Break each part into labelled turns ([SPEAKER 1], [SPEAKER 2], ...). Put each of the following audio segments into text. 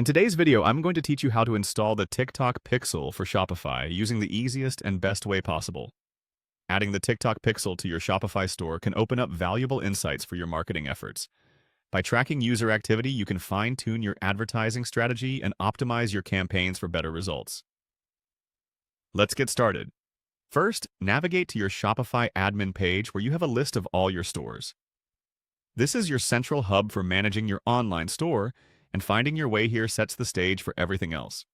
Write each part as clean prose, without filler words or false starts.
[SPEAKER 1] In today's video, I'm going to teach you how to install the TikTok Pixel for Shopify using the easiest and best way possible. Adding the TikTok Pixel to your Shopify store can open up valuable insights for your marketing efforts. By tracking user activity, you can fine-tune your advertising strategy and optimize your campaigns for better results. Let's get started. First, navigate to your Shopify admin page where you have a list of all your stores. This is your central hub for managing your online store, and finding your way here sets the stage for everything else.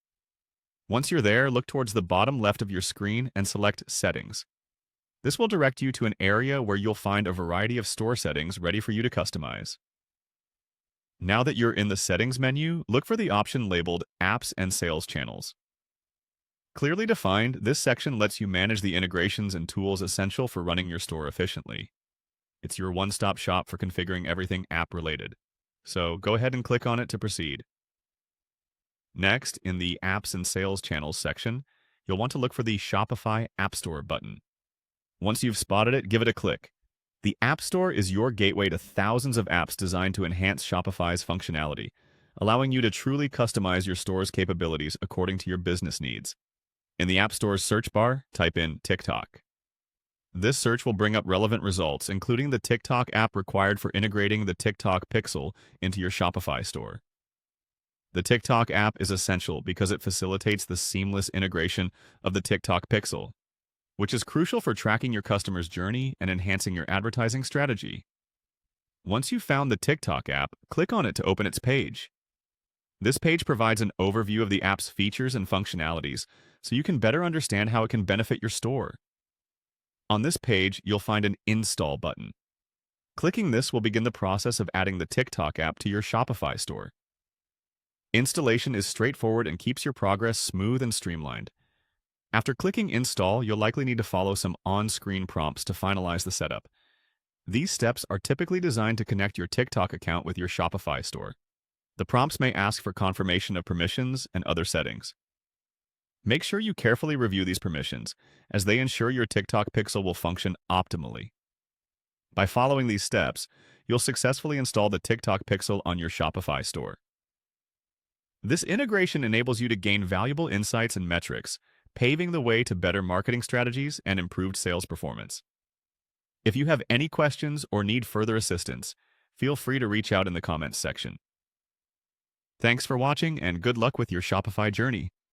[SPEAKER 1] Once you're there, look towards the bottom left of your screen and select Settings. This will direct you to an area where you'll find a variety of store settings ready for you to customize. Now that you're in the Settings menu, look for the option labeled Apps and Sales Channels. Clearly defined, this section lets you manage the integrations and tools essential for running your store efficiently. It's your one-stop shop for configuring everything app-related. So go ahead and click on it to proceed. Next, in the Apps and Sales Channels section, you'll want to look for the Shopify App Store button. Once you've spotted it, give it a click. The App Store is your gateway to thousands of apps designed to enhance Shopify's functionality, allowing you to truly customize your store's capabilities according to your business needs. In the App Store's search bar, type in TikTok. This search will bring up relevant results, including the TikTok app required for integrating the TikTok Pixel into your Shopify store. The TikTok app is essential because it facilitates the seamless integration of the TikTok Pixel, which is crucial for tracking your customer's journey and enhancing your advertising strategy. Once you've found the TikTok app, click on it to open its page. This page provides an overview of the app's features and functionalities, so you can better understand how it can benefit your store. On this page, you'll find an Install button. Clicking this will begin the process of adding the TikTok app to your Shopify store. Installation is straightforward and keeps your progress smooth and streamlined. After clicking Install, you'll likely need to follow some on-screen prompts to finalize the setup. These steps are typically designed to connect your TikTok account with your Shopify store. The prompts may ask for confirmation of permissions and other settings. Make sure you carefully review these permissions, as they ensure your TikTok Pixel will function optimally. By following these steps, you'll successfully install the TikTok Pixel on your Shopify store. This integration enables you to gain valuable insights and metrics, paving the way to better marketing strategies and improved sales performance. If you have any questions or need further assistance, feel free to reach out in the comments section. Thanks for watching, and good luck with your Shopify journey.